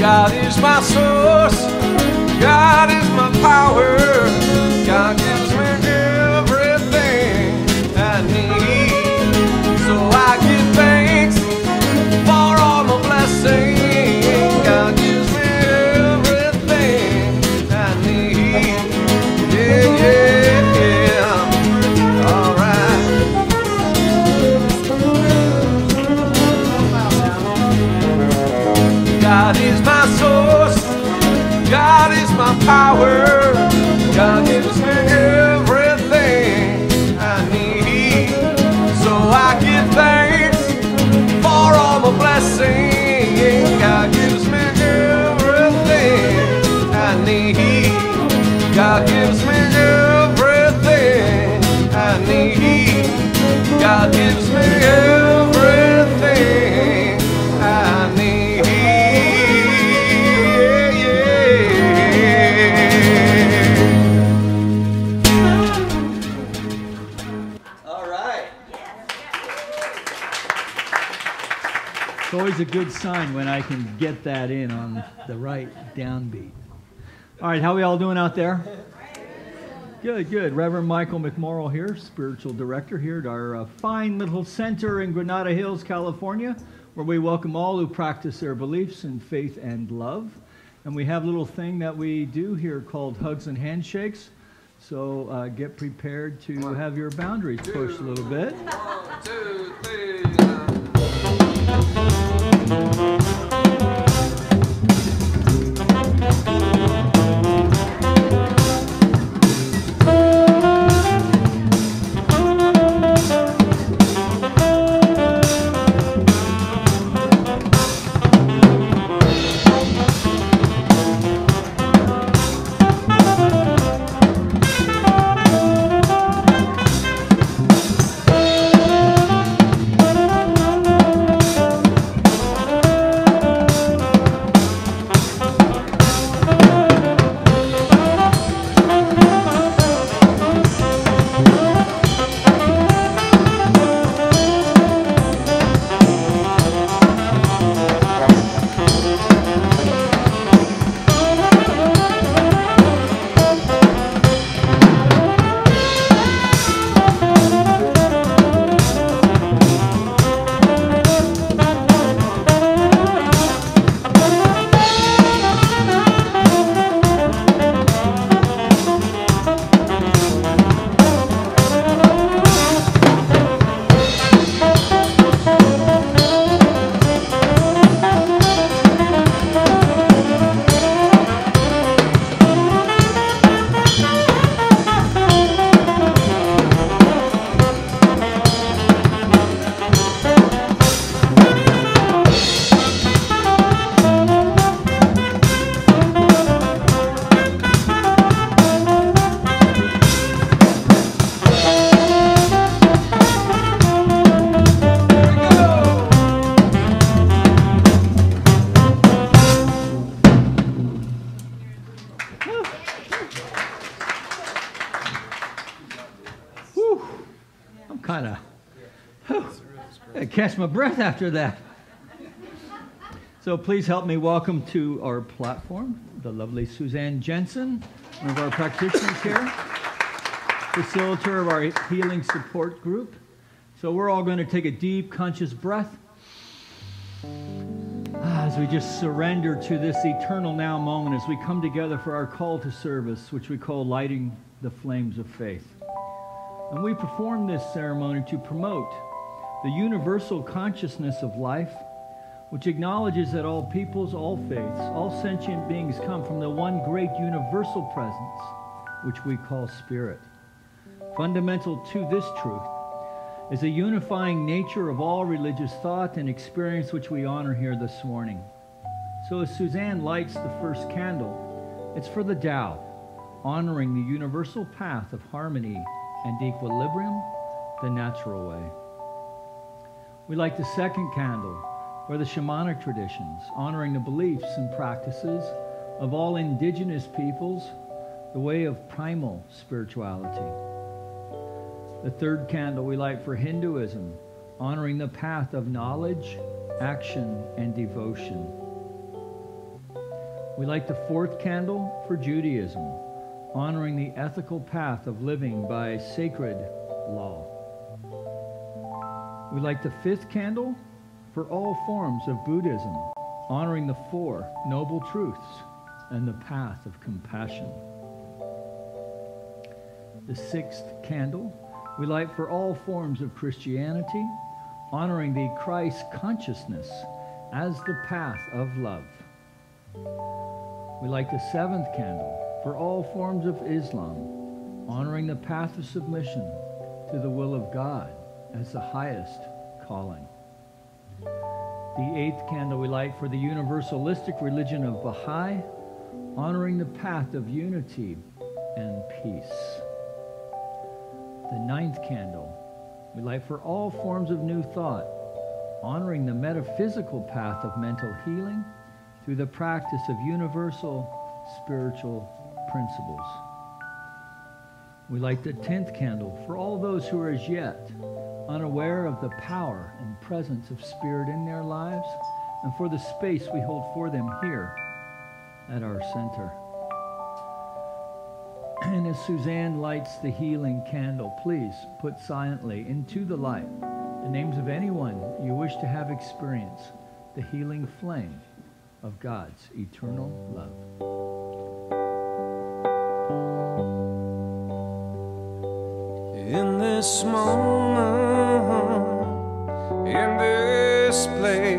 God is my source, God is my power, God gives me everything I need. So I give thanks for all my blessings. God gives me everything I need. Yeah, yeah, yeah. All right. God is my source, God is my power, God gives me everything I need. So I give thanks for all my blessings. God gives me everything I need. God gives me everything I need. God gives me everything I need. It's always a good sign when I can get that in on the right downbeat. All right, how are we all doing out there? Good, good. Reverend Michael McMorrow here, spiritual director here at our fine little center in Granada Hills, California, where we welcome all who practice their beliefs in faith and love. And we have a little thing that we do here called hugs and handshakes. So get prepared to have your boundaries pushed a little bit. 1, 2, 3. I catch my breath after that. So please help me welcome to our platform the lovely Suzanne Jensen, one of our practitioners here, facilitator of our healing support group. So we're all going to take a deep, conscious breath as we just surrender to this eternal now moment as we come together for our call to service, which we call lighting the flames of faith. And we perform this ceremony to promote the universal consciousness of life, which acknowledges that all peoples, all faiths, all sentient beings come from the one great universal presence, which we call spirit. Fundamental to this truth is the unifying nature of all religious thought and experience, which we honor here this morning. So as Suzanne lights the first candle, it's for the Tao, honoring the universal path of harmony and equilibrium, the natural way. We light the second candle for the shamanic traditions, honoring the beliefs and practices of all indigenous peoples, the way of primal spirituality. The third candle we light for Hinduism, honoring the path of knowledge, action, and devotion. We light the fourth candle for Judaism, honoring the ethical path of living by sacred law. We light the fifth candle for all forms of Buddhism, honoring the four noble truths and the path of compassion. The sixth candle we light for all forms of Christianity, honoring the Christ consciousness as the path of love. We light the seventh candle for all forms of Islam, honoring the path of submission to the will of God as the highest calling. The eighth candle we light for the universalistic religion of Baha'i, honoring the path of unity and peace. The ninth candle we light for all forms of new thought, honoring the metaphysical path of mental healing through the practice of universal spiritual principles. We light the 10th candle for all those who are as yet unaware of the power and presence of Spirit in their lives, and for the space we hold for them here at our center. And as Suzanne lights the healing candle, please put silently into the light the names of anyone you wish to have experience the healing flame of God's eternal love. In this moment, in this place,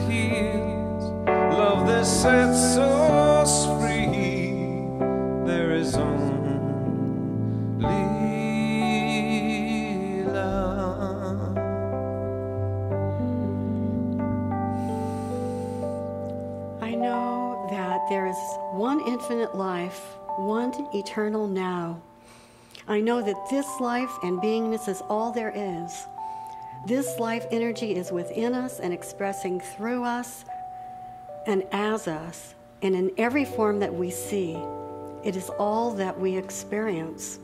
heals, love that sets us free. There is only love. I know that there is one infinite life, one eternal now. I know that this life and beingness is all there is. This life energy is within us and expressing through us and as us, and in every form that we see. It is all that we experience.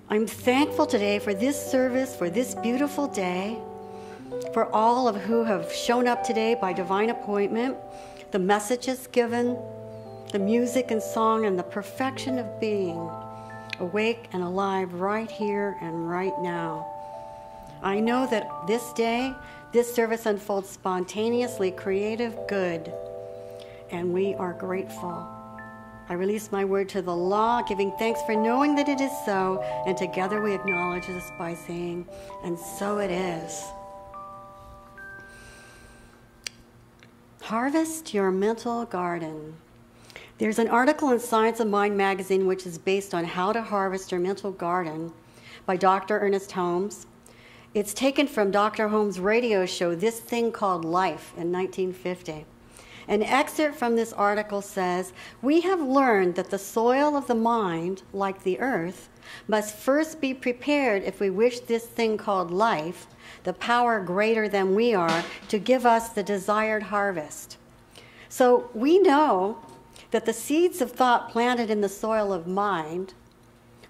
I'm thankful today for this service, for this beautiful day, for all of who have shown up today by divine appointment, the messages given, the music and song, and the perfection of being awake and alive right here and right now. I know that this day, this service unfolds spontaneously, creative, good, and we are grateful. I release my word to the law, giving thanks for knowing that it is so, and together we acknowledge this by saying, and so it is. Harvest your mental garden. There's an article in Science of Mind magazine which is based on how to harvest your mental garden by Dr. Ernest Holmes. It's taken from Dr. Holmes' radio show, This Thing Called Life, in 1950. An excerpt from this article says, "We have learned that the soil of the mind, like the earth, must first be prepared if we wish this thing called life, the power greater than we are, to give us the desired harvest." So we know that the seeds of thought planted in the soil of mind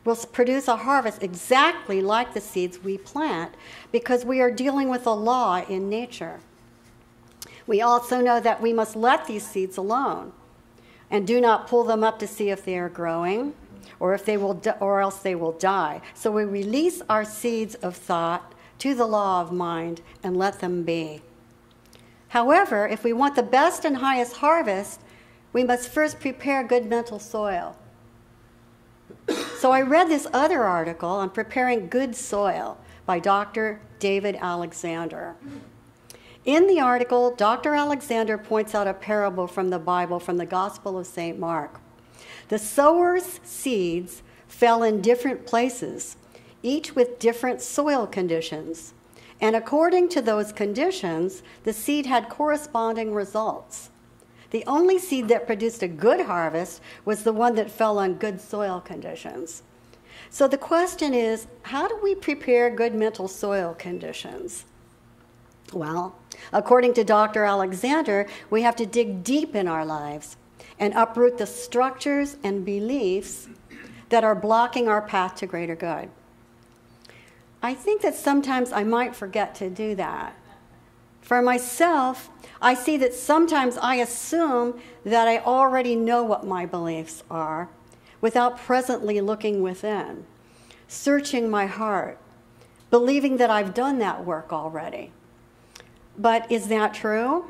will produce a harvest exactly like the seeds we plant, because we are dealing with a law in nature. We also know that we must let these seeds alone and do not pull them up to see if they are growing or if they will or else they will die. So we release our seeds of thought to the law of mind and let them be. However, if we want the best and highest harvest, we must first prepare good mental soil. So I read this other article on preparing good soil by Dr. David Alexander. In the article, Dr. Alexander points out a parable from the Bible, from the Gospel of St. Mark. The sower's seeds fell in different places, each with different soil conditions. And according to those conditions, the seed had corresponding results. The only seed that produced a good harvest was the one that fell on good soil conditions. So the question is, how do we prepare good mental soil conditions? Well, according to Dr. Alexander, we have to dig deep in our lives and uproot the structures and beliefs that are blocking our path to greater good. I think that sometimes I might forget to do that. For myself, I see that sometimes I assume that I already know what my beliefs are without presently looking within, searching my heart, believing that I've done that work already. But is that true?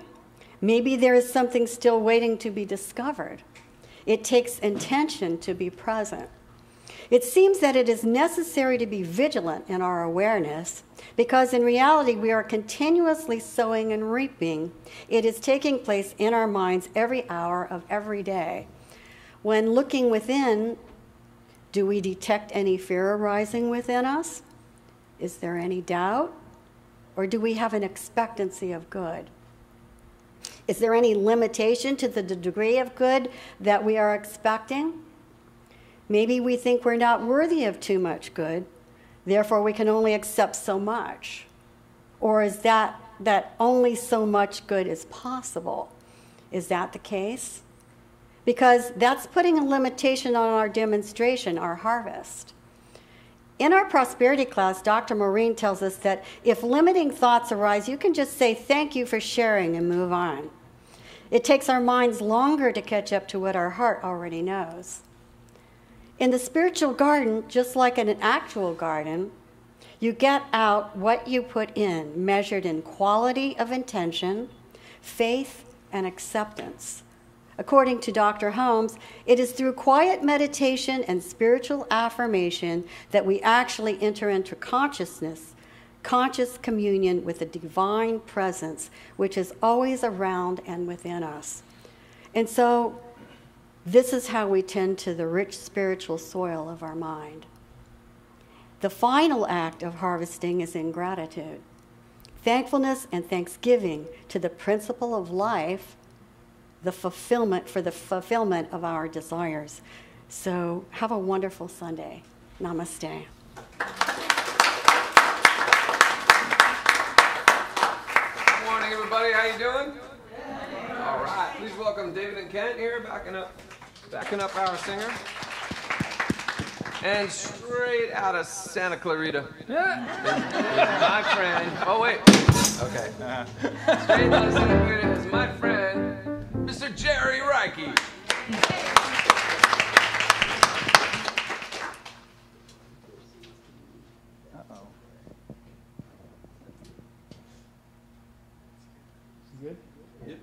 Maybe there is something still waiting to be discovered. It takes intention to be present. It seems that it is necessary to be vigilant in our awareness, because in reality we are continuously sowing and reaping. It is taking place in our minds every hour of every day. When looking within, do we detect any fear arising within us? Is there any doubt? Or do we have an expectancy of good? Is there any limitation to the degree of good that we are expecting? Maybe we think we're not worthy of too much good, therefore we can only accept so much. Or is that only so much good is possible? Is that the case? Because that's putting a limitation on our demonstration, our harvest. In our prosperity class, Dr. Maureen tells us that if limiting thoughts arise, you can just say thank you for sharing and move on. It takes our minds longer to catch up to what our heart already knows. In the spiritual garden, just like in an actual garden, you get out what you put in, measured in quality of intention, faith, and acceptance. According to Dr. Holmes, it is through quiet meditation and spiritual affirmation that we actually enter into consciousness, conscious communion with the divine presence, which is always around and within us. And so this is how we tend to the rich spiritual soil of our mind. The final act of harvesting is in gratitude. Thankfulness and thanksgiving to the principle of life, the fulfillment of our desires. So have a wonderful Sunday. Namaste. Good morning, everybody. How you doing? All right. Please welcome David and Kent here, backing up our singer. And straight out of Santa Clarita is my friend. Oh, wait. Okay. Straight out of Santa Clarita is my friend, Mr. Jerry Reike. Uh-oh. Good? Yep.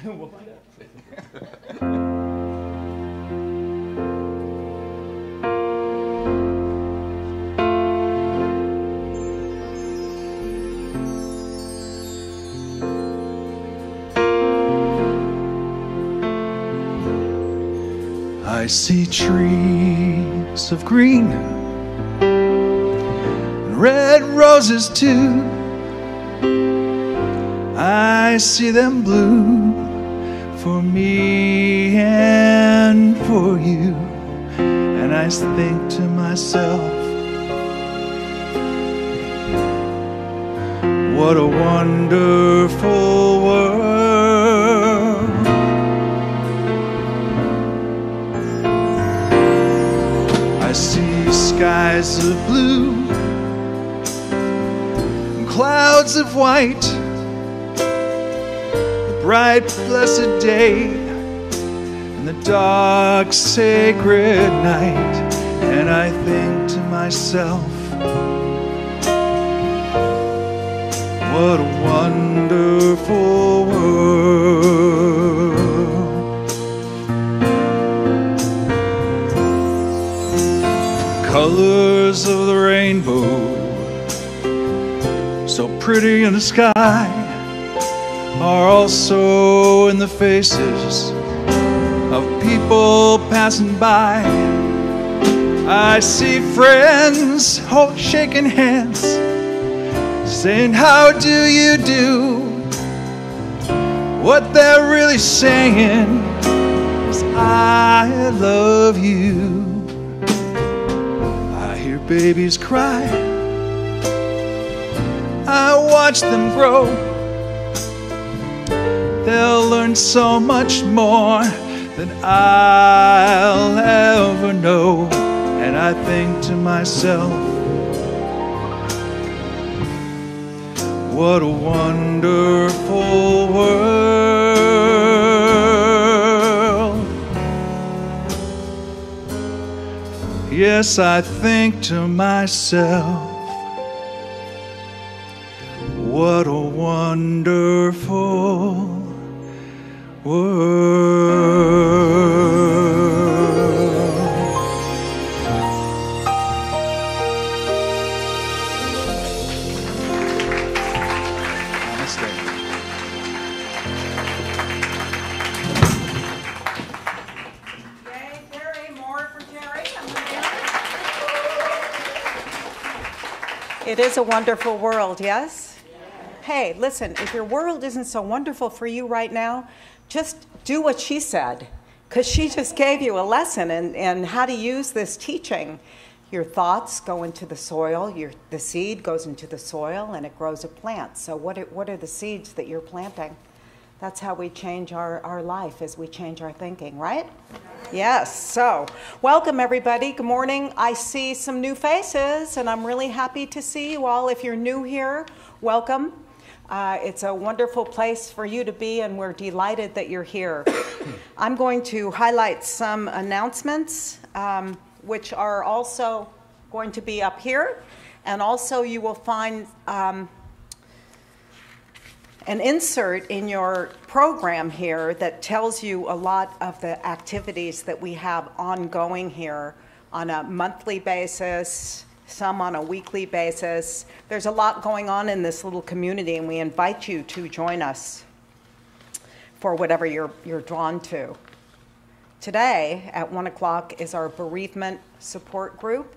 We'll find out. I see trees of green and red roses too. I see them bloom for me and for you. And I think to myself, what a wonderful world. I see skies of blue and clouds of white, the bright blessed day and the dark sacred night. And I think to myself, what a wonderful world. Colors of the rainbow, so pretty in the sky, are also in the faces of people passing by. I see friends shaking hands, saying, how do you do? What they're really saying is, I love you. I hear babies cry, I watch them grow. They'll learn so much more than I'll ever know. And I think to myself, what a wonderful world. Yes, I think to myself, what a wonderful world. It is a wonderful world, yes? Hey, listen, if your world isn't so wonderful for you right now, just do what she said, because she just gave you a lesson in how to use this teaching. Your thoughts go into the soil, the seed goes into the soil, and it grows a plant. So what are the seeds that you're planting? That's how we change our life, as we change our thinking, right? Yes, so welcome everybody. Good morning. I see some new faces, and I'm really happy to see you all. If you're new here, welcome. It's a wonderful place for you to be, and we're delighted that you're here. I'm going to highlight some announcements, which are also going to be up here, and also you will find an insert in your program here that tells you a lot of the activities that we have ongoing here on a monthly basis some on a weekly basis. There's a lot going on in this little community, and we invite you to join us for whatever you're drawn to. Today at 1 o'clock is our bereavement support group.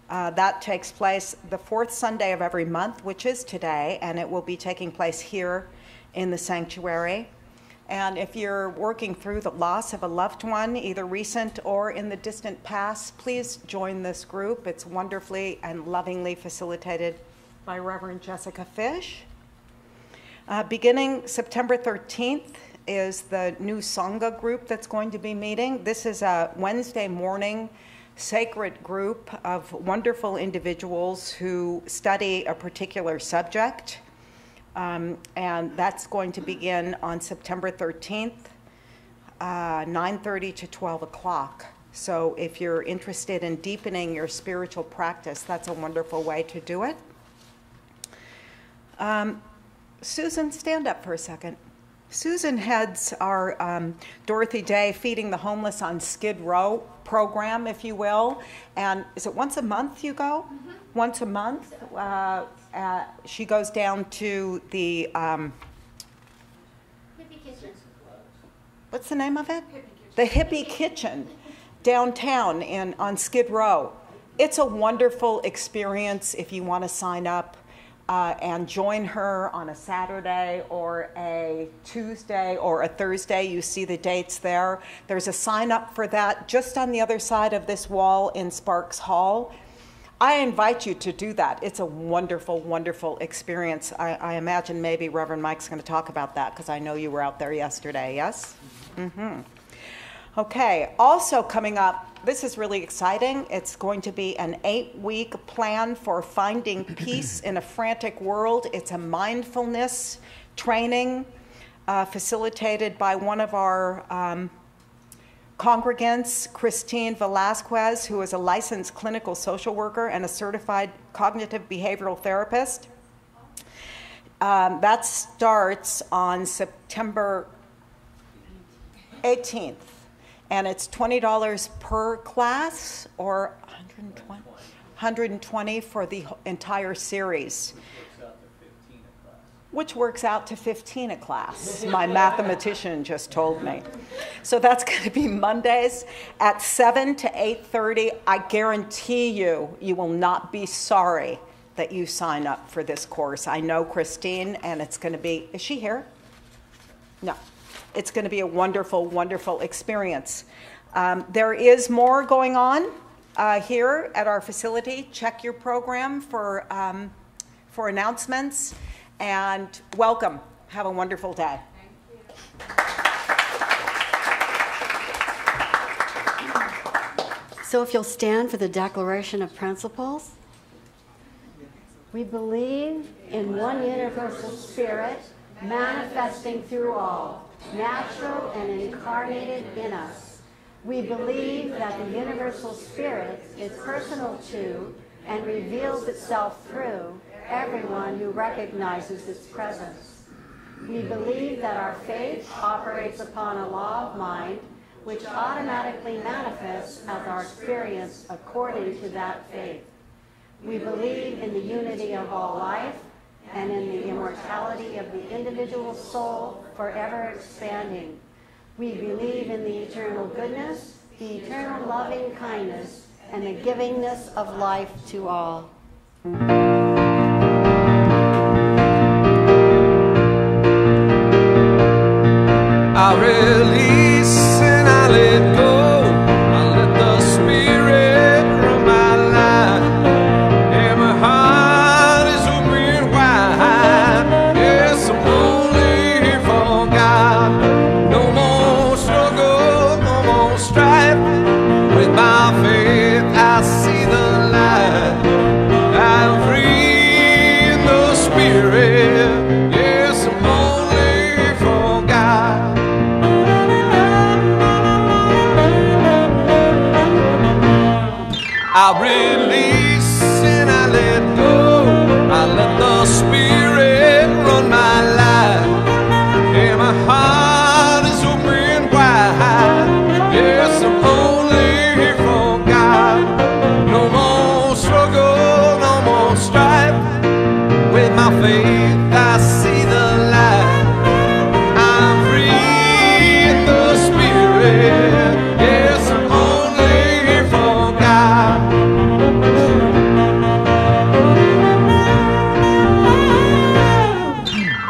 That takes place the fourth Sunday of every month, which is today, and it will be taking place here in the sanctuary. And if you're working through the loss of a loved one, either recent or in the distant past, please join this group. It's wonderfully and lovingly facilitated by Reverend Jessica Fish. Beginning September 13th is the new Sangha group that's going to be meeting. This is a Wednesday morning sacred group of wonderful individuals who study a particular subject. And that's going to begin on September 13th, 9:30 to 12 o'clock. So if you're interested in deepening your spiritual practice, that's a wonderful way to do it. Susan, stand up for a second. Susan heads our Dorothy Day Feeding the Homeless on Skid Row program, if you will. And is it once a month you go? Mm-hmm. Once a month? She goes down to the Hippie Kitchen. What's the name of it? The Hippie Kitchen downtown on Skid Row. It's a wonderful experience if you want to sign up and join her on a Saturday or a Tuesday or a Thursday. You see the dates there. There's a sign up for that just on the other side of this wall in Sparks Hall. I invite you to do that. It's a wonderful, wonderful experience. I imagine maybe Reverend Mike's going to talk about that because I know you were out there yesterday, yes? Mm-hmm. Okay, also coming up, this is really exciting. It's going to be an 8-week plan for finding peace in a frantic world. It's a mindfulness training facilitated by one of our congregants, Christine Velasquez, who is a licensed clinical social worker and a certified cognitive behavioral therapist. That starts on September 18th, and it's $20 per class or $120 for the entire series. Which works out to 15 a class. My mathematician just told me. So that's going to be Mondays at 7 to 8:30. I guarantee you, you will not be sorry that you sign up for this course. I know Christine, and it's going to be, is she here? No. It's going to be a wonderful, wonderful experience. There is more going on here at our facility. Check your program for announcements. And welcome. Have a wonderful day. So if you'll stand for the Declaration of Principles. We believe in one universal spirit, manifesting through all, natural and incarnated in us. We believe that the universal spirit is personal to and reveals itself through everyone who recognizes its presence. We believe that our faith operates upon a law of mind which automatically manifests as our experience according to that faith. We believe in the unity of all life and in the immortality of the individual soul forever expanding. We believe in the eternal goodness, the eternal loving kindness, and the givingness of life to all. I release and I let go. I let the Spirit run my life. And my heart is open wide. Yes, I'm only here for God. No more struggle, no more strife. With my faith, I see the light. I'm free in the Spirit. Yes, I'm only here for God.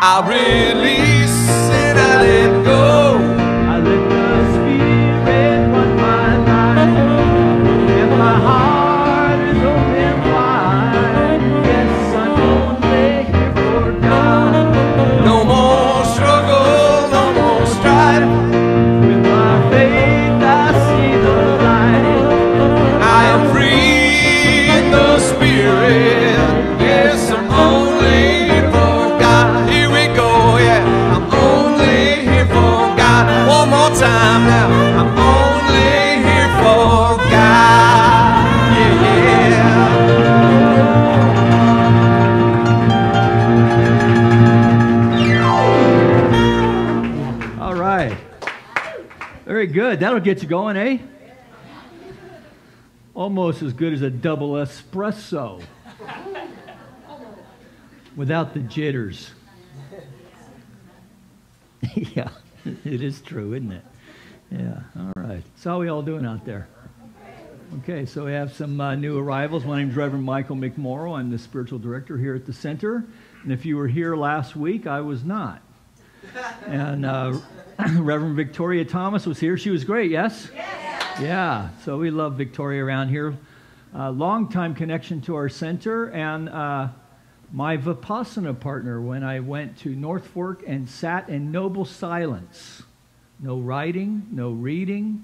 I release and I let go. I let the Spirit run my life, and my heart is open wide. Yes, I'm only here for God. No more struggle, no more strife. With my faith, I see the light. I am free in the Spirit. Yes, I'm only here for God. Here we go, yeah. I'm only here for God. One more time now. I'm only here for God. Yeah. All right. Very good. That'll get you going, eh? Almost as good as a double espresso. Without the jitters. Yeah, it is true, isn't it? Yeah, all right. So how are we all doing out there? Okay, so we have some new arrivals. My name is Reverend Michael McMorrow. I'm the spiritual director here at the center. And if you were here last week, I was not. And Reverend Victoria Thomas was here. She was great, yes? Yes. Yeah, so we love Victoria around here. Long-time connection to our center, and my Vipassana partner when I went to North Fork and sat in noble silence. No writing, no reading,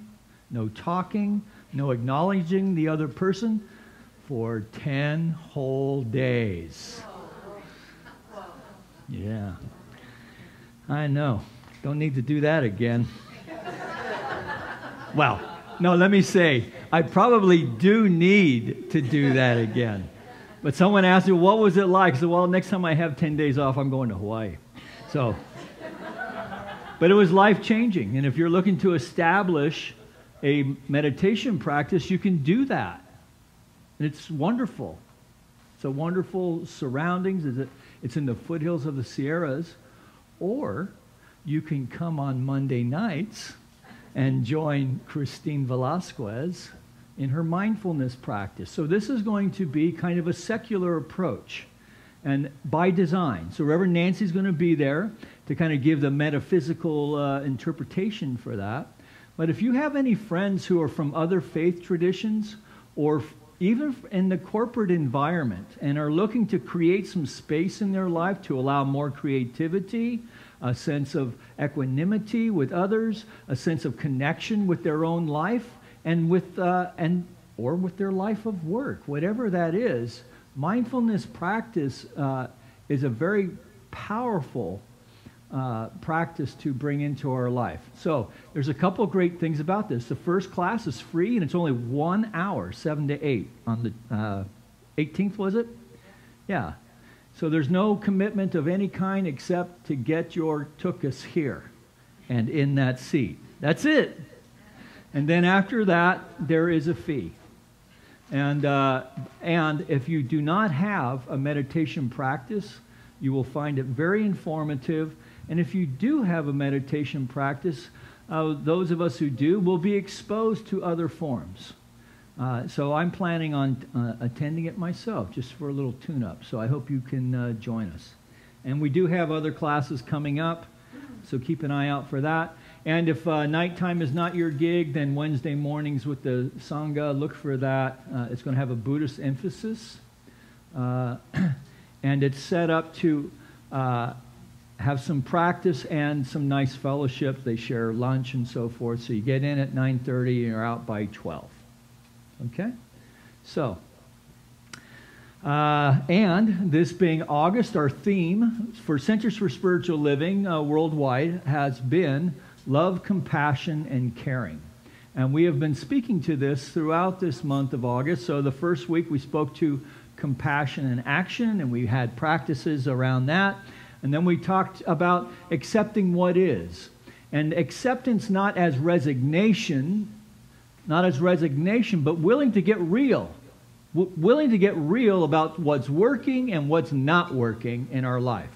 no talking, no acknowledging the other person for 10 whole days. Yeah. I know. Don't need to do that again. Well, no, let me say, I probably do need to do that again. But someone asked me, what was it like? I said, well, next time I have 10 days off, I'm going to Hawaii. So, but it was life-changing. And if you're looking to establish a meditation practice, you can do that. And it's wonderful. It's a wonderful surroundings. It's in the foothills of the Sierras. Or you can come on Monday nights and join Christine Velasquez in her mindfulness practice. So this is going to be kind of a secular approach, and by design. So Reverend Nancy's going to be there to kind of give the metaphysical interpretation for that. But if you have any friends who are from other faith traditions, or even in the corporate environment, and are looking to create some space in their life to allow more creativity, a sense of equanimity with others, a sense of connection with their own life, and with or with their life of work, whatever that is, mindfulness practice is a very powerful practice to bring into our life. So there's a couple great things about this. The first class is free, and it's only 1 hour, 7 to 8 on the 18th, was it? Yeah. So there's no commitment of any kind except to get your tuchus here and in that seat. That's it. And then after that, there is a fee. And if you do not have a meditation practice, you will find it very informative. And if you do have a meditation practice, those of us who do will be exposed to other forms. So I'm planning on attending it myself, just for a little tune-up. So I hope you can join us. And we do have other classes coming up, so keep an eye out for that. And if nighttime is not your gig, then Wednesday mornings with the Sangha, look for that. It's going to have a Buddhist emphasis. And it's set up to have some practice and some nice fellowship. They share lunch and so forth. So you get in at 9:30 and you're out by 12. Okay? So, and this being August, our theme for Centers for Spiritual Living worldwide has been love, compassion, and caring. And we have been speaking to this throughout this month of August. So the first week we spoke to compassion and action, and we had practices around that. And then we talked about accepting what is. And acceptance not as resignation, but willing to get real. Willing to get real about what's working and what's not working in our life.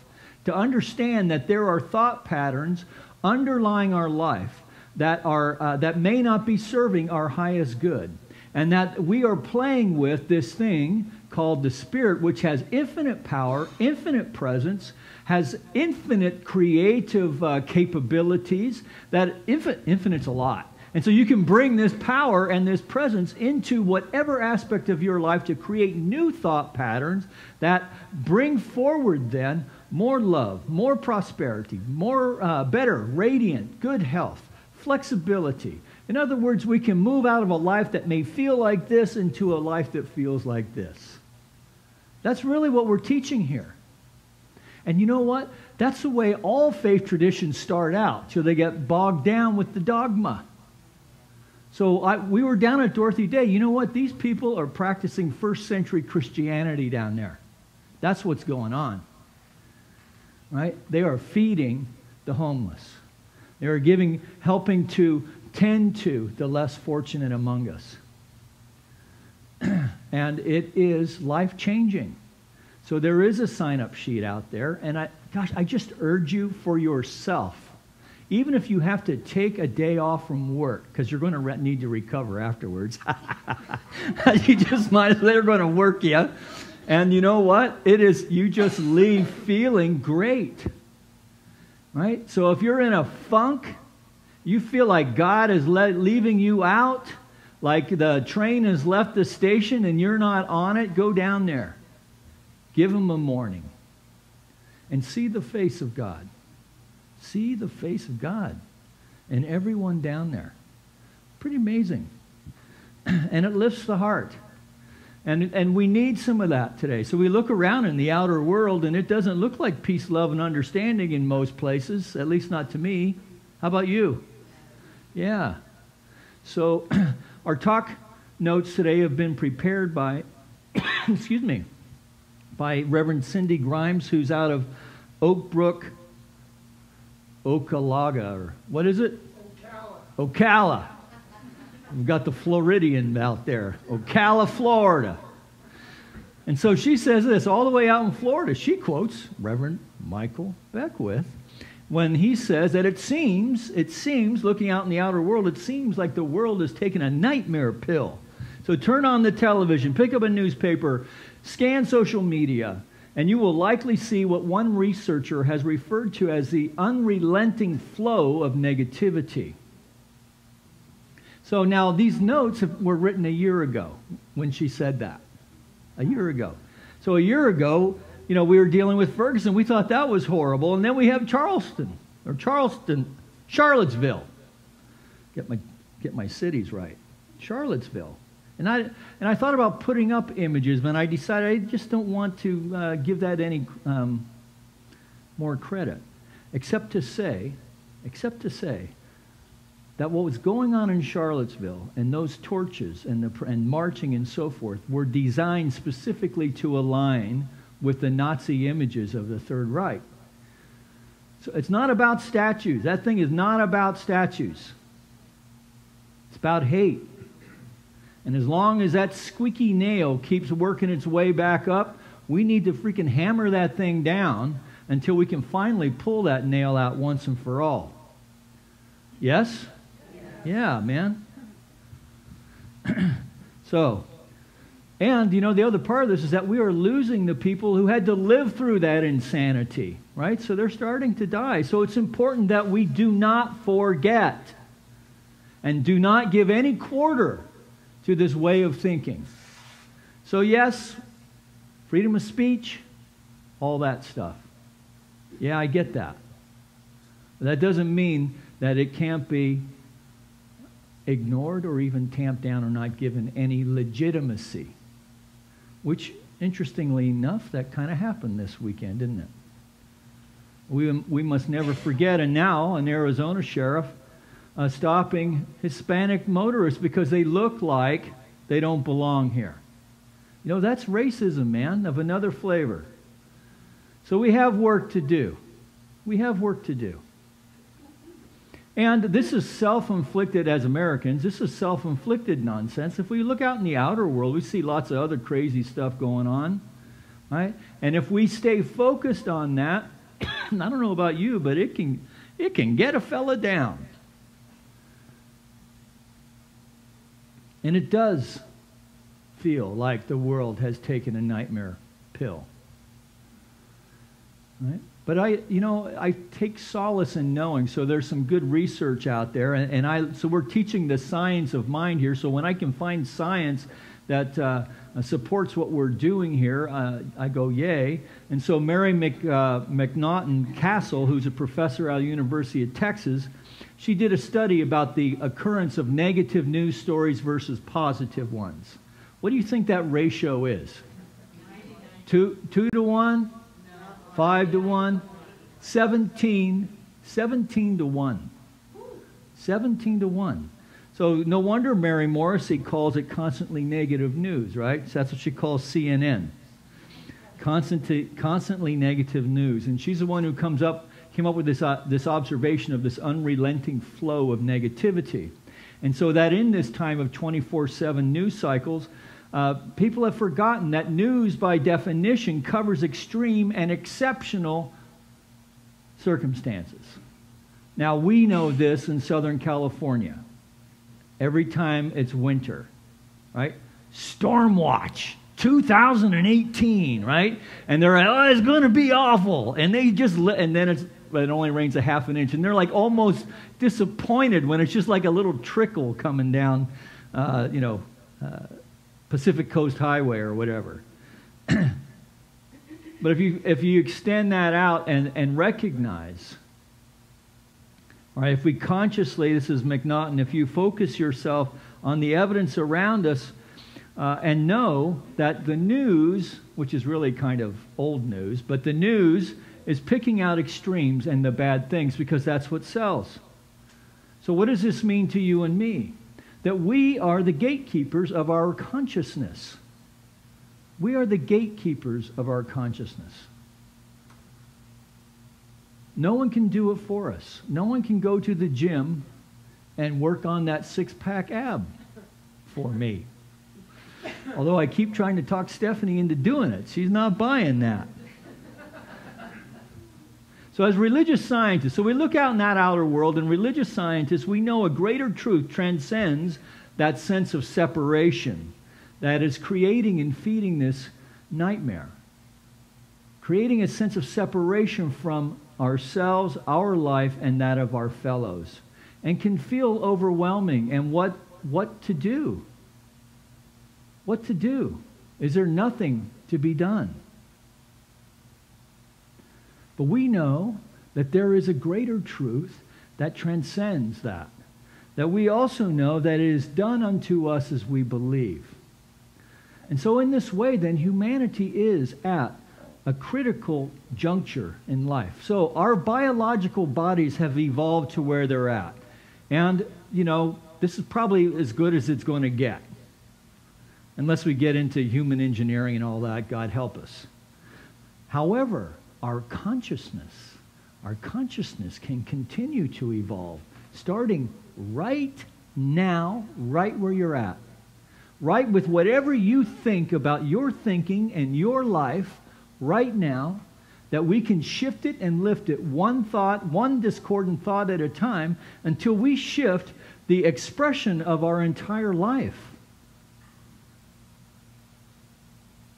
To understand that there are thought patterns underlying our life that may not be serving our highest good. And that we are playing with this thing called the Spirit, which has infinite power, infinite presence, has infinite creative capabilities. That infinite's a lot. And so you can bring this power and this presence into whatever aspect of your life to create new thought patterns that bring forward then more love, more prosperity, more better, radiant, good health, flexibility. In other words, we can move out of a life that may feel like this into a life that feels like this. That's really what we're teaching here. And you know what? That's the way all faith traditions start out, till they get bogged down with the dogma. So we were down at Dorothy Day. You know what? These people are practicing first century Christianity down there. That's what's going on. Right? They are feeding the homeless. They are helping to tend to the less fortunate among us. And it is life-changing. So there is a sign-up sheet out there. And I just urge you for yourself, even if you have to take a day off from work, because you're going to need to recover afterwards. You just might, they're going to work you. And you know what? You just leave feeling great. Right? So if you're in a funk, you feel like God is leaving you out, like the train has left the station and you're not on it, go down there. Give Him a morning. And see the face of God. See the face of God. And everyone down there. Pretty amazing. And it lifts the heart. And we need some of that today. So we look around in the outer world and it doesn't look like peace, love, and understanding in most places. At least not to me. How about you? Yeah. So our talk notes today have been prepared by, excuse me, by Reverend Cindy Grimes, who's out of Oak Brook, Ocala, or what is it? Ocala. We've got the Floridian out there. Ocala, Florida. And so she says this, all the way out in Florida. She quotes Reverend Michael Beckwith when he says that it seems, looking out in the outer world, it seems like the world has taken a nightmare pill. So turn on the television, pick up a newspaper, scan social media, and you will likely see what one researcher has referred to as the unrelenting flow of negativity. So now these notes were written a year ago when she said that. A year ago. So a year ago, we were dealing with Ferguson. We thought that was horrible. And then we have Charlottesville. Get my cities right. Charlottesville. And I thought about putting up images, but I decided I just don't want to give that any more credit, except to say that what was going on in Charlottesville and those torches and marching and so forth were designed specifically to align with the Nazi images of the Third Reich. So it's not about statues. That thing is not about statues. It's about hate. And as long as that squeaky nail keeps working its way back up, we need to freaking hammer that thing down until we can finally pull that nail out once and for all. Yes? Yeah, man. So, and the other part of this is that we are losing the people who had to live through that insanity, right? So they're starting to die. So it's important that we do not forget and do not give any quarter to this way of thinking. So yes, freedom of speech, all that stuff. Yeah, I get that. But that doesn't mean that it can't be ignored or even tamped down or not given any legitimacy. Which, interestingly enough, that kind of happened this weekend, didn't it? We must never forget, and now an Arizona sheriff stopping Hispanic motorists because they look like they don't belong here. That's racism, man, of another flavor. So we have work to do. We have work to do. And this is self-inflicted as Americans. This is self-inflicted nonsense. If we look out in the outer world, we see lots of other crazy stuff going on, right? And if we stay focused on that, I don't know about you, but it can get a fella down. And it does feel like the world has taken a nightmare pill. Right? But I take solace in knowing, so there's some good research out there, so we're teaching the science of mind here, so when I can find science that supports what we're doing here, I go, yay. And so Mary McNaughton Castle, who's a professor at the University of Texas, she did a study about the occurrence of negative news stories versus positive ones. What do you think that ratio is? 2 to 1? 5 to 1? 17 to 1. 17 to 1. So no wonder Mary Morrissey calls it constantly negative news, right? So that's what she calls CNN. Constantly negative news. And she's the one who came up with this observation of this unrelenting flow of negativity. And so that in this time of 24/7 news cycles, people have forgotten that news by definition covers extreme and exceptional circumstances. Now we know this in Southern California. Every time it's winter, right? Storm watch, 2018, right? And they're like, oh, it's going to be awful. And then it only rains a half an inch. And they're like almost disappointed when it's just like a little trickle coming down, Pacific Coast Highway or whatever. But if you extend that out and recognize, all right, if we consciously, this is McNaughton, if you focus yourself on the evidence around us and know that the news, which is really kind of old news, but the news is picking out extremes and the bad things because that's what sells. So what does this mean to you and me? That we are the gatekeepers of our consciousness. We are the gatekeepers of our consciousness. No one can do it for us. No one can go to the gym and work on that six-pack ab for me. Although I keep trying to talk Stephanie into doing it. She's not buying that. So as religious scientists, so we look out in that outer world, and religious scientists, we know a greater truth transcends that sense of separation that is creating and feeding this nightmare. Creating a sense of separation from ourselves, our life, and that of our fellows. And can feel overwhelming. And what to do? What to do? Is there nothing to be done? But we know that there is a greater truth that transcends that. That we also know that it is done unto us as we believe. And so in this way, then, humanity is at a critical juncture in life. So our biological bodies have evolved to where they're at. And, this is probably as good as it's going to get. Unless we get into human engineering and all that, God help us. However, our consciousness can continue to evolve, starting right now, right where you're at. Right with whatever you think about your thinking and your life right now, that we can shift it and lift it one thought, one discordant thought at a time, until we shift the expression of our entire life.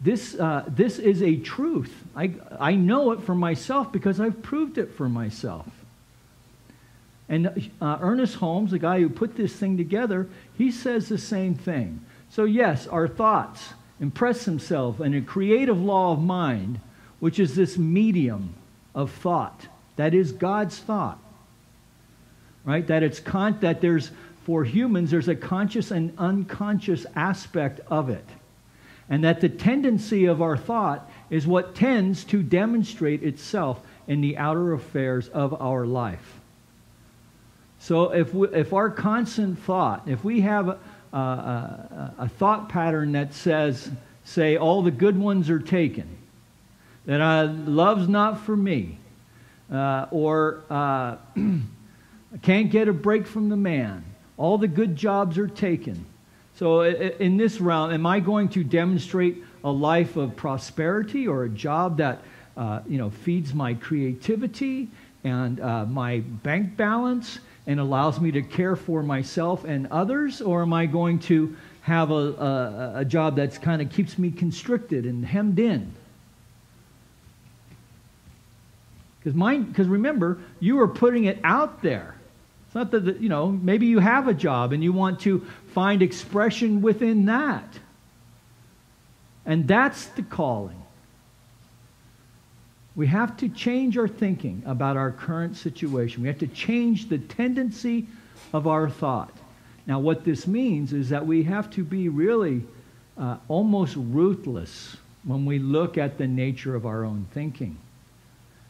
This is a truth. I know it for myself because I've proved it for myself. And Ernest Holmes, the guy who put this thing together, he says the same thing. So yes, our thoughts impress themselves in a creative law of mind, which is this medium of thought. That is God's thought. Right? That there's, for humans, there's a conscious and unconscious aspect of it. And that the tendency of our thought is what tends to demonstrate itself in the outer affairs of our life. So if our constant thought, if we have a thought pattern that says, say, all the good ones are taken, that love's not for me, or I can't get a break from the man, all the good jobs are taken. So in this realm, am I going to demonstrate a life of prosperity or a job that feeds my creativity and my bank balance and allows me to care for myself and others? Or am I going to have a job that's kind of keeps me constricted and hemmed in. Because remember, you are putting it out there. It's not that, maybe you have a job and you want to find expression within that. And that's the calling. We have to change our thinking about our current situation. We have to change the tendency of our thought. Now, what this means is that we have to be really almost ruthless when we look at the nature of our own thinking.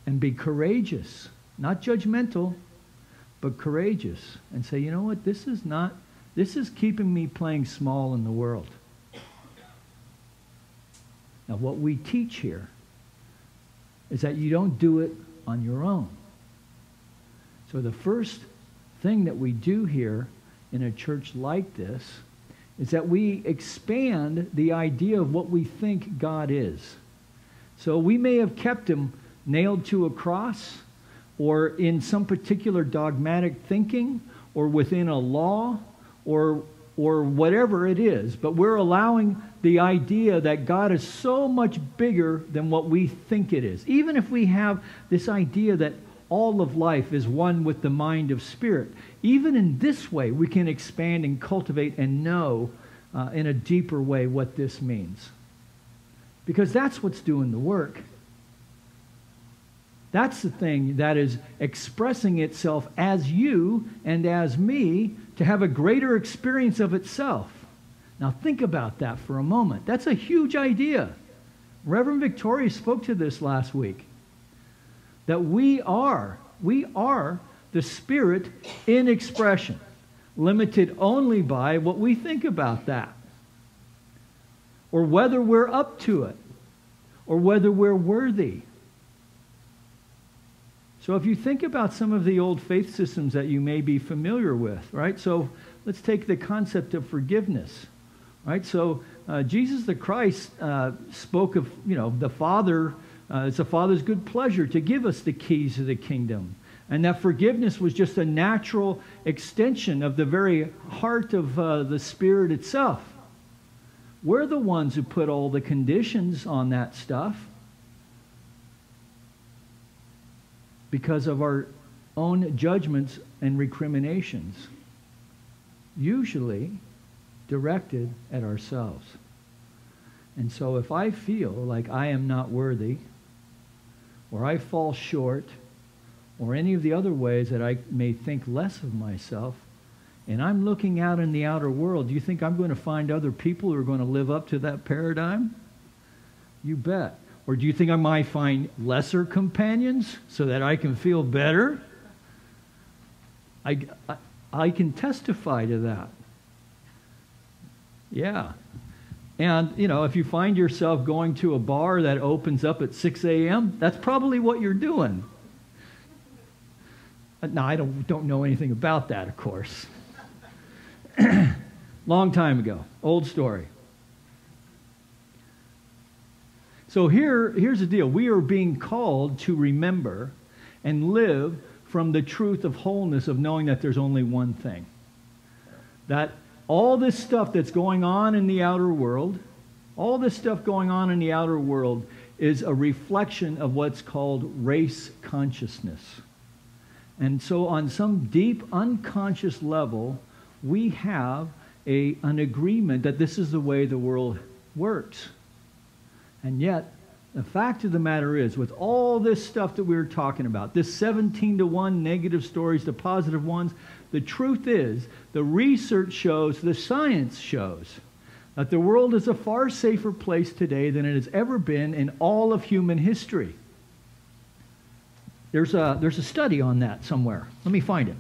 And be courageous, not judgmental, but courageous. And say, you know what, this is keeping me playing small in the world. Now, what we teach here is that you don't do it on your own. So the first thing that we do here in a church like this is that we expand the idea of what we think God is. So we may have kept him nailed to a cross, or in some particular dogmatic thinking, or within a law, or whatever it is, but we're allowing the idea that God is so much bigger than what we think it is. Even if we have this idea that all of life is one with the mind of spirit, even in this way we can expand and cultivate and know in a deeper way what this means. Because that's what's doing the work. That's the thing that is expressing itself as you and as me to have a greater experience of itself. Now think about that for a moment. That's a huge idea. Reverend Victoria spoke to this last week. That we are the Spirit in expression, limited only by what we think about that, or whether we're up to it, or whether we're worthy. So if you think about some of the old faith systems that you may be familiar with, right? So let's take the concept of forgiveness, right? So Jesus the Christ spoke of, the Father, it's the Father's good pleasure to give us the keys of the kingdom. And that forgiveness was just a natural extension of the very heart of the Spirit itself. We're the ones who put all the conditions on that stuff, because of our own judgments and recriminations, usually directed at ourselves. And so if I feel like I am not worthy, or I fall short, or any of the other ways that I may think less of myself, and I'm looking out in the outer world, do you think I'm going to find other people who are going to live up to that paradigm? You bet. Or do you think I might find lesser companions so that I can feel better? I can testify to that. Yeah. And, if you find yourself going to a bar that opens up at 6 a.m., that's probably what you're doing. Now, I don't know anything about that, of course. Long time ago. Old story. So here's the deal. We are being called to remember and live from the truth of wholeness of knowing that there's only one thing. That all this stuff that's going on in the outer world, is a reflection of what's called race consciousness. And so on some deep unconscious level, we have an agreement that this is the way the world works. And yet, the fact of the matter is, with all this stuff that we were talking about, this 17-to-1 negative stories to positive ones, the truth is, the research shows, the science shows, that the world is a far safer place today than it has ever been in all of human history. There's a study on that somewhere. Let me find it.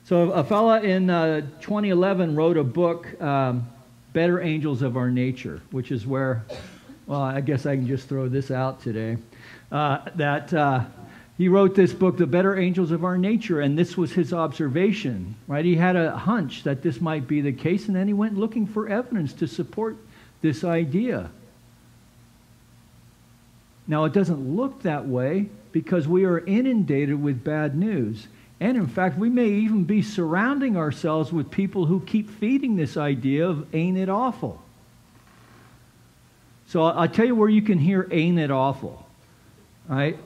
So a fella in 2011 wrote a book, Better Angels of Our Nature, which is where, well, I guess I can just throw this out today, he wrote this book, The Better Angels of Our Nature, and this was his observation, right? He had a hunch that this might be the case, and then he went looking for evidence to support this idea. Now, it doesn't look that way because we are inundated with bad news. And in fact, we may even be surrounding ourselves with people who keep feeding this idea of ain't it awful. So I'll tell you where you can hear ain't it awful. All right?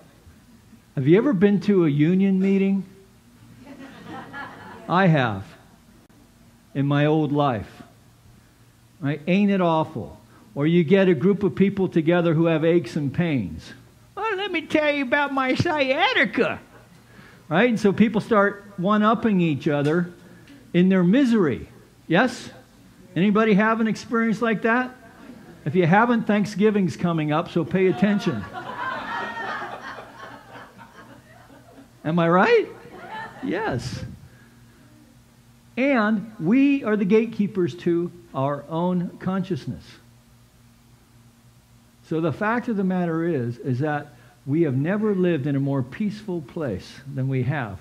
Have you ever been to a union meeting? I have. In my old life. Right? Ain't it awful? Or you get a group of people together who have aches and pains. Well, let me tell you about my sciatica. Right? And so people start one-upping each other in their misery. Yes? Anybody have an experience like that? If you haven't, Thanksgiving's coming up, so pay attention. Am I right? Yes. And we are the gatekeepers to our own consciousness. So the fact of the matter is that we have never lived in a more peaceful place than we have.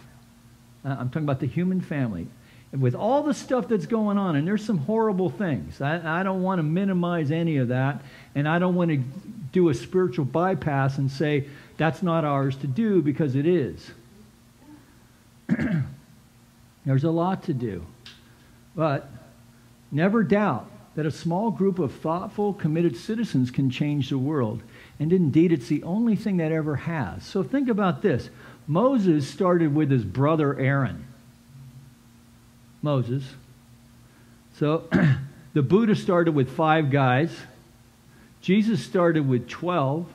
I'm talking about the human family. And with all the stuff that's going on, and there's some horrible things. I don't want to minimize any of that, and I don't want to do a spiritual bypass and say that's not ours to do, because it is. There's a lot to do. But never doubt that a small group of thoughtful, committed citizens can change the world. And indeed, it's the only thing that ever has. So think about this. Moses started with his brother Aaron. Moses. So the Buddha started with 5 guys. Jesus started with 12.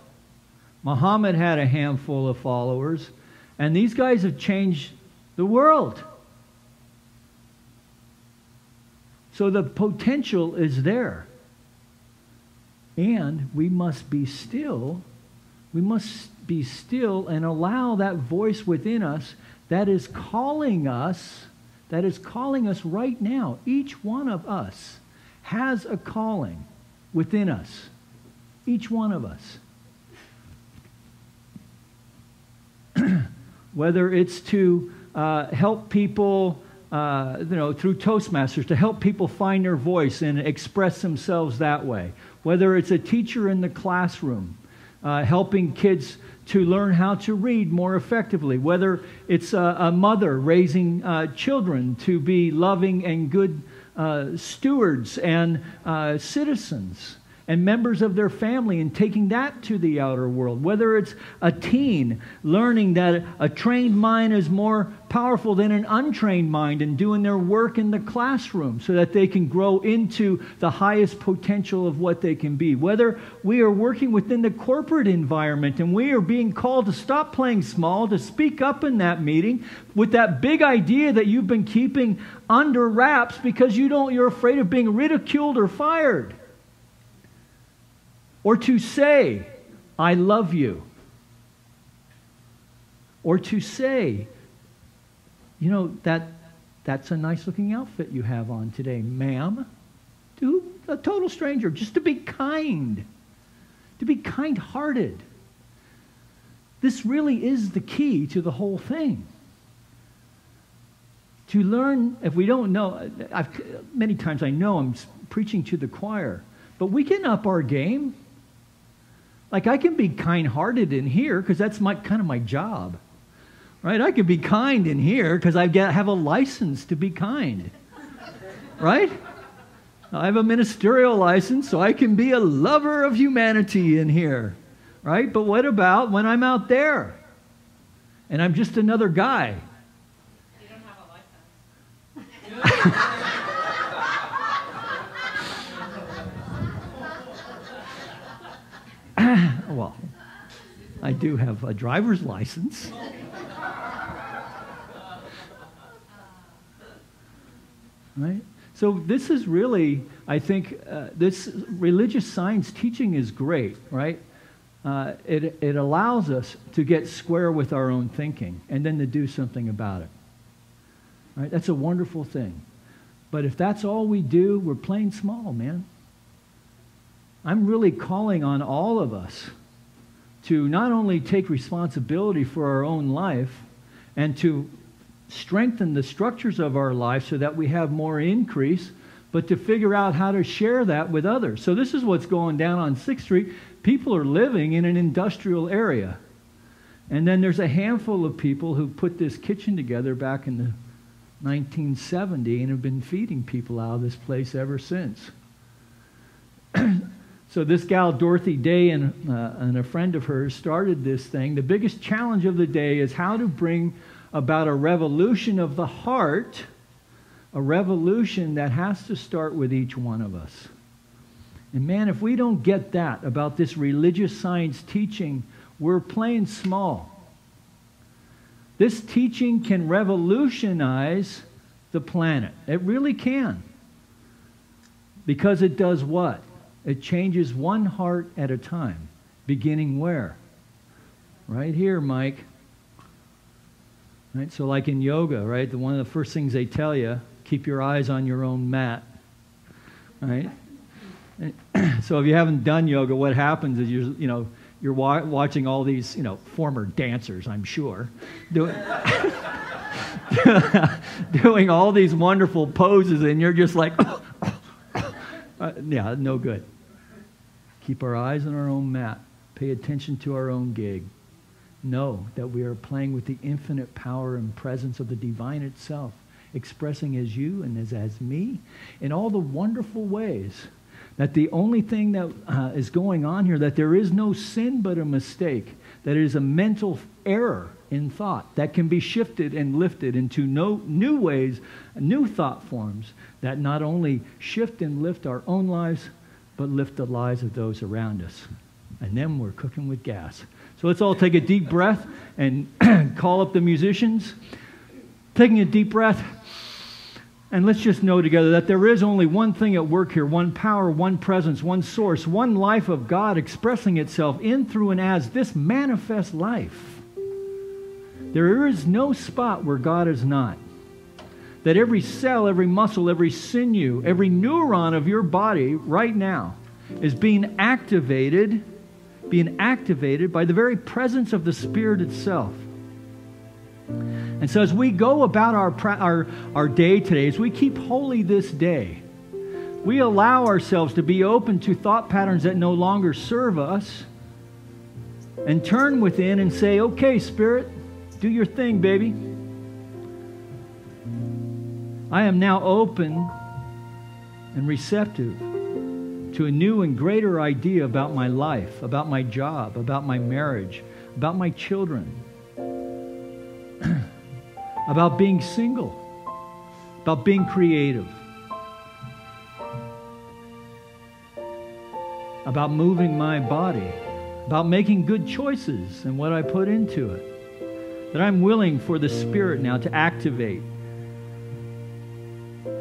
Muhammad had a handful of followers. And these guys have changed the world. So the potential is there. And we must be still. We must be still and allow that voice within us that is calling us, right now. Each one of us has a calling within us. Each one of us. Whether it's to help people, through Toastmasters, to help people find their voice and express themselves that way. Whether it's a teacher in the classroom, helping kids to learn how to read more effectively. Whether it's a mother raising children to be loving and good stewards and citizens and members of their family, and taking that to the outer world. Whether it's a teen learning that a trained mind is more powerful than an untrained mind, and doing their work in the classroom so that they can grow into the highest potential of what they can be. Whether we are working within the corporate environment and we are being called to stop playing small, to speak up in that meeting with that big idea that you've been keeping under wraps because you're afraid of being ridiculed or fired. Or to say, I love you. Or to say, that's a nice looking outfit you have on today, ma'am. To a total stranger, just to be kind. To be kind-hearted. This really is the key to the whole thing. To learn, if we don't know, many times I know I'm preaching to the choir, but we can up our game. Like, I can be kind-hearted in here because that's kind of my job. Right? I can be kind in here because I have a license to be kind. Right? I have a ministerial license, so I can be a lover of humanity in here. Right? But what about when I'm out there and I'm just another guy? You don't have a license. Well, I do have a driver's license. Right? So this is really, I think, this religious science teaching is great, right? It allows us to get square with our own thinking and then to do something about it. Right? That's a wonderful thing. But if that's all we do, we're playing small, man. I'm really calling on all of us to not only take responsibility for our own life and to strengthen the structures of our life so that we have more increase, but to figure out how to share that with others. So this is what's going down on 6th Street. People are living in an industrial area. And then there's a handful of people who put this kitchen together back in the 1970 and have been feeding people out of this place ever since. So this gal, Dorothy Day, and a friend of hers started this thing. The biggest challenge of the day is how to bring about a revolution of the heart, a revolution that has to start with each one of us. And man, if we don't get that about this religious science teaching, we're playing small. This teaching can revolutionize the planet. It really can. Because it does what? It changes one heart at a time. Beginning where? Right here, Mike. Right? So like in yoga, right? One of the first things they tell you, keep your eyes on your own mat. Right? So if you haven't done yoga, what happens is you're watching all these, former dancers, I'm sure, doing all these wonderful poses, and you're just like, yeah, no good. Keep our eyes on our own mat. Pay attention to our own gig. Know that we are playing with the infinite power and presence of the divine itself, expressing as you and as me in all the wonderful ways. That the only thing that is going on here, that there is no sin but a mistake, that it is a mental error in thought that can be shifted and lifted into new ways, new thought forms that not only shift and lift our own lives, but lift the lives of those around us. And then we're cooking with gas. So let's all take a deep breath and call up the musicians. Taking a deep breath. And let's just know together that there is only one thing at work here, one power, one presence, one source, one life of God expressing itself in, through, and as this manifest life. There is no spot where God is not. That every cell, every muscle, every sinew, every neuron of your body right now is being activated by the very presence of the Spirit itself. And so as we go about our day today, as we keep holy this day, we allow ourselves to be open to thought patterns that no longer serve us and turn within and say, okay, Spirit, do your thing, baby. I am now open and receptive to a new and greater idea about my life, about my job, about my marriage, about my children, about being single, about being creative, about moving my body, about making good choices and what I put into it. That I'm willing for the Spirit now to activate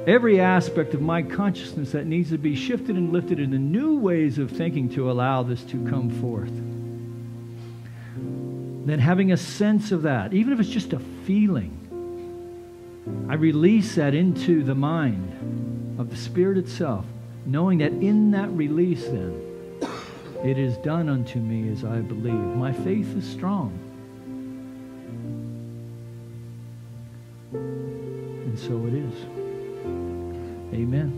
every aspect of my consciousness that needs to be shifted and lifted into new ways of thinking to allow this to come forth. Then having a sense of that, even if it's just a feeling, I release that into the mind of the Spirit itself, knowing that in that release then, it is done unto me as I believe. My faith is strong. And so it is. Amen.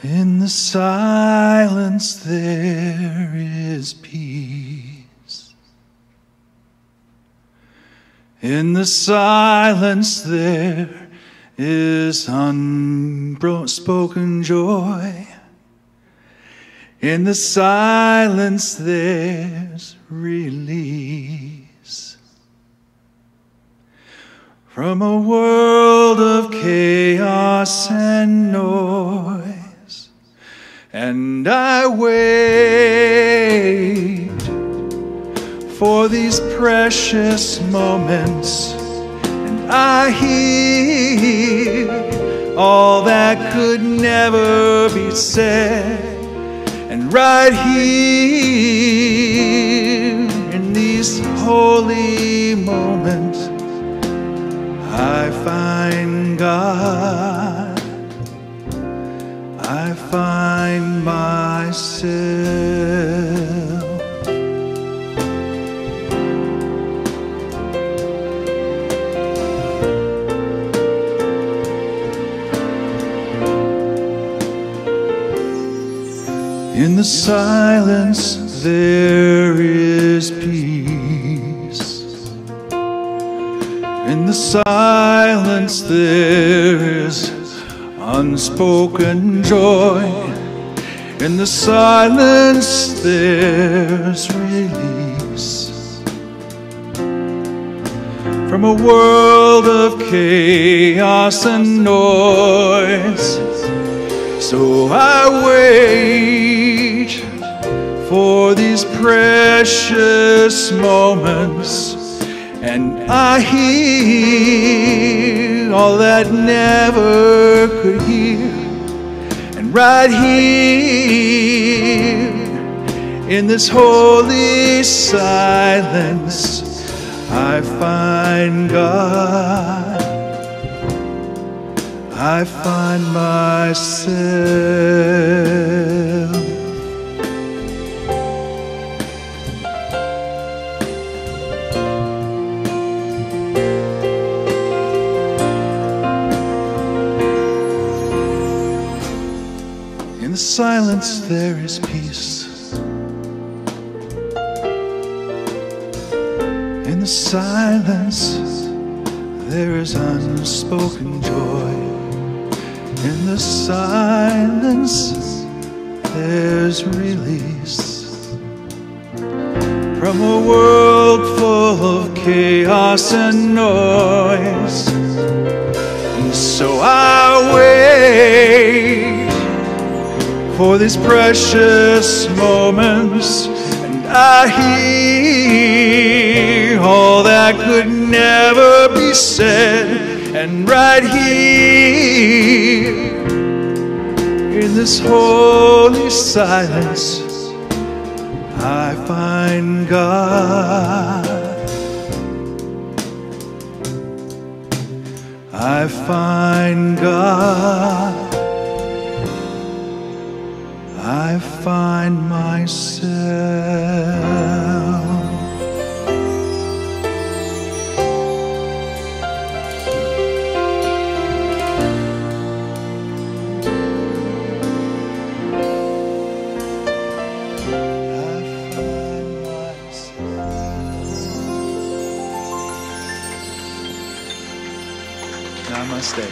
In the silence there is peace. In the silence there is unspoken joy. In the silence there's release from a world of chaos and noise. And I wait for these precious moments, and I hear all that could never be said. And right here in these holy moments, I find God. I find myself. In the silence there is peace. In the silence there is unspoken joy. In the silence there's release from a world of chaos and noise. So I wait for these precious moments, and I hear all that never could hear. And right here in this holy silence, I find God. I find myself. In the silence there is peace. In the silence there is unspoken joy. In the silence there's release from a world full of chaos and noise. And so I wait for these precious moments, and I hear all that could never be said. And right here in this holy silence, I find God. I find God. I find myself. Namaste.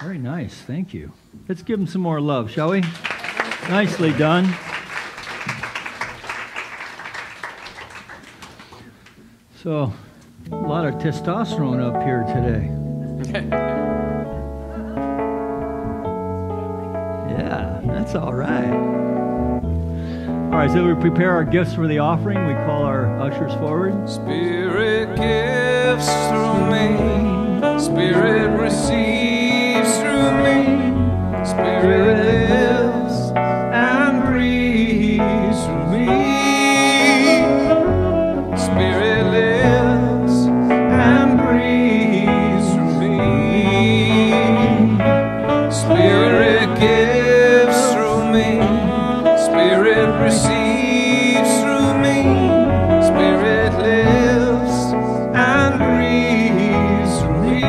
Very nice, thank you. Let's give him some more love, shall we? Nicely done. So, a lot of testosterone up here today. Yeah, that's all right. All right, so we prepare our gifts for the offering. We call our ushers forward. Spirit gives through me. Spirit receives through me. Spirit lives and breathes through me. Spirit lives and breathes through me. Spirit gives through me. Spirit receives through me. Spirit lives and breathes through me.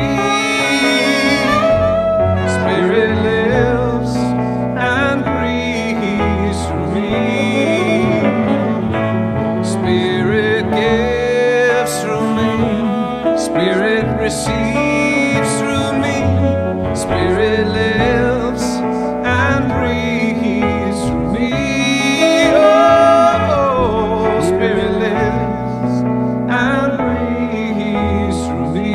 Spirit lives and breathes through me. Spirit gives through me. Spirit receives through me. Spirit lives and breathes through me. Spirit lives and breathes through me.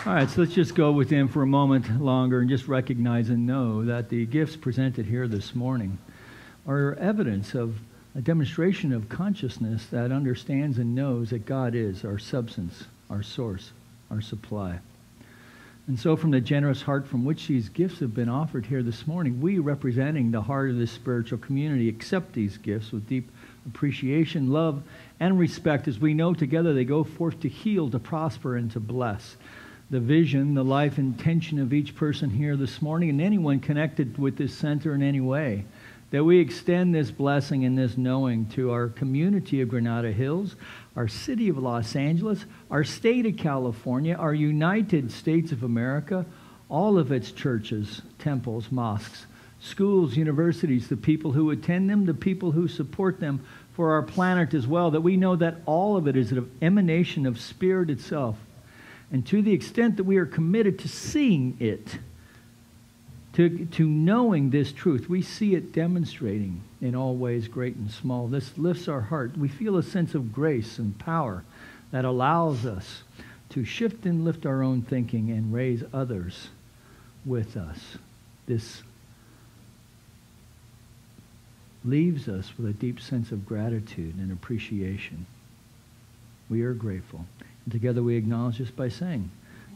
All right, so let's just go with him for a moment longer and just recognize and know that the gifts presented here this morning are evidence of a demonstration of consciousness that understands and knows that God is our substance, our source, our supply. And so from the generous heart from which these gifts have been offered here this morning, we, representing the heart of this spiritual community, accept these gifts with deep appreciation, love, and respect, as we know together they go forth to heal, to prosper, and to bless. the vision, the life intention of each person here this morning and anyone connected with this center in any way. That we extend this blessing and this knowing to our community of Granada Hills, our city of Los Angeles, our state of California, our United States of America, all of its churches, temples, mosques, schools, universities, the people who attend them, the people who support them, for our planet as well, that we know that all of it is an emanation of Spirit itself. And to the extent that we are committed to seeing it, to knowing this truth, we see it demonstrating in all ways, great and small. This lifts our heart. We feel a sense of grace and power that allows us to shift and lift our own thinking and raise others with us. This leaves us with a deep sense of gratitude and appreciation. We are grateful. And together we acknowledge this by saying,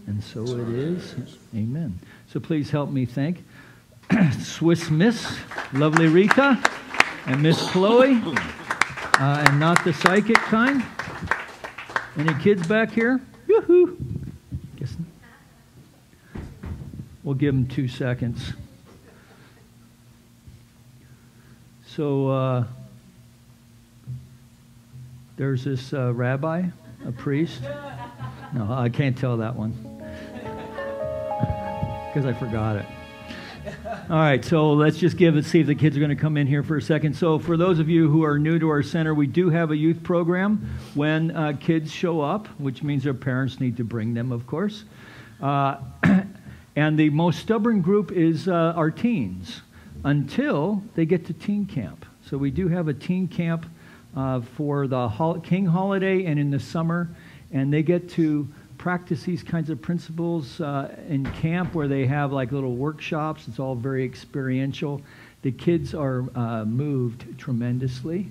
and so it is. Amen. So please help me thank Swiss Miss, lovely Rita, and Miss Chloe, and not the psychic kind. Any kids back here? Yoo-hoo. Guess we'll give them 2 seconds. So there's this rabbi, a priest. No, I can't tell that one because I forgot it. All right, so let's just see if the kids are going to come in here for a second. So for those of you who are new to our center, we do have a youth program when kids show up, which means their parents need to bring them, of course. And the most stubborn group is our teens until they get to teen camp. So we do have a teen camp for the King holiday and in the summer, and they get to practice these kinds of principles in camp where they have like little workshops. It's all very experiential. The kids are moved tremendously,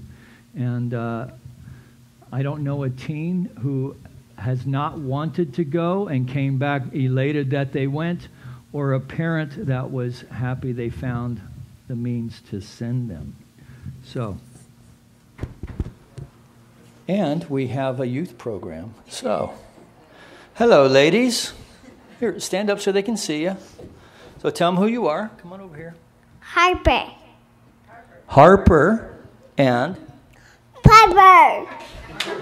and I don't know a teen who has not wanted to go and came back elated that they went, or a parent that was happy they found the means to send them. So, and we have a youth program. So, hello, ladies. Here, stand up so they can see you. So tell them who you are. Come on over here. Harper. Harper and Piper.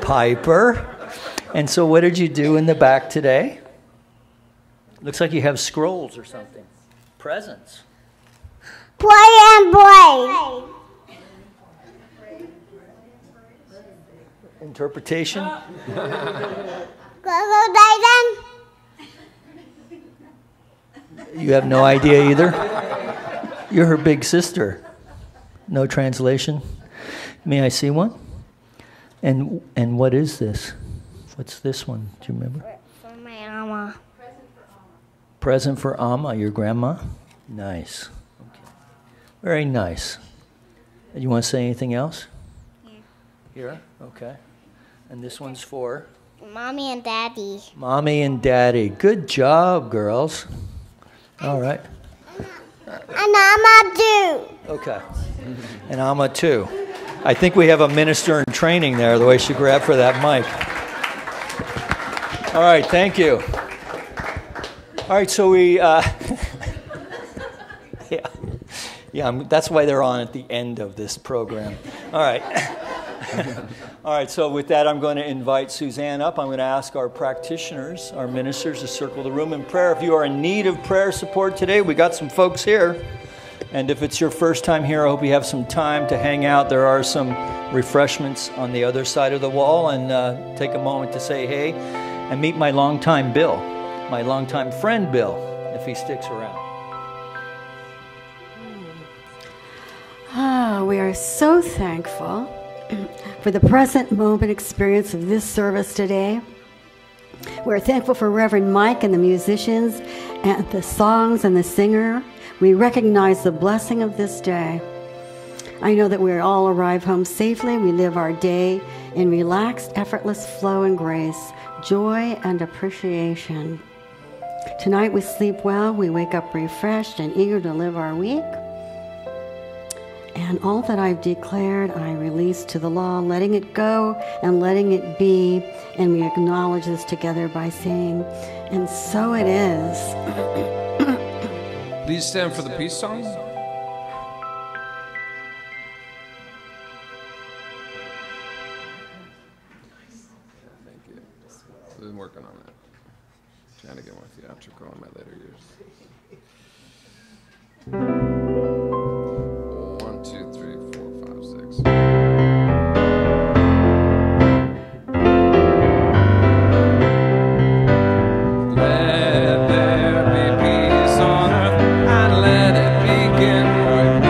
Piper. And so what did you do in the back today? Looks like you have scrolls or something. Presents. Play and play. Interpretation. Go Dyson. You have no idea either? You're her big sister. No translation? May I see one? And what is this? What's this one? Do you remember? For my mama. Present for Amma, your grandma? Nice. Okay. Very nice. You want to say anything else? Yeah. Here? Okay. And this one's for? Mommy and Daddy. Mommy and Daddy. Good job, girls. All right. And Mama too. Okay. And Amma too. I think we have a minister in training there, the way she grabbed for that mic. All right, thank you. All right, so we, that's why they're on at the end of this program. All right. All right, so with that, I'm going to invite Suzanne up. I'm going to ask our practitioners, our ministers, to circle the room in prayer. If you are in need of prayer support today, we got some folks here. And if it's your first time here, I hope you have some time to hang out. There are some refreshments on the other side of the wall, and take a moment to say hey and meet my longtime Bill, my longtime friend Bill, if he sticks around. We are so thankful for the present moment experience of this service today. We're thankful for Reverend Mike and the musicians and the songs and the singer. We recognize the blessing of this day. I know that we all arrive home safely. We live our day in relaxed, effortless flow and grace, joy and appreciation. Tonight we sleep well. We wake up refreshed and eager to live our week. And all that I've declared, I release to the law, letting it go and letting it be. And we acknowledge this together by saying, and so it is. Please stand for the peace song. Thank you. We've been working on that. Trying to get more theatrical in my later years. 1, 2, 3, 4, 5, 6. Let there be peace on earth, and let it begin with me.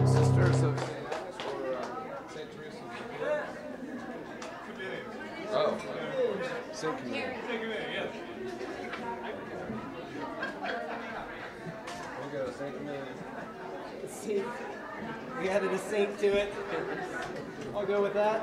Sisters of St. Teresa. Oh, St. Camille. We go, St. Camille. We added a saint to it. I'll go with that.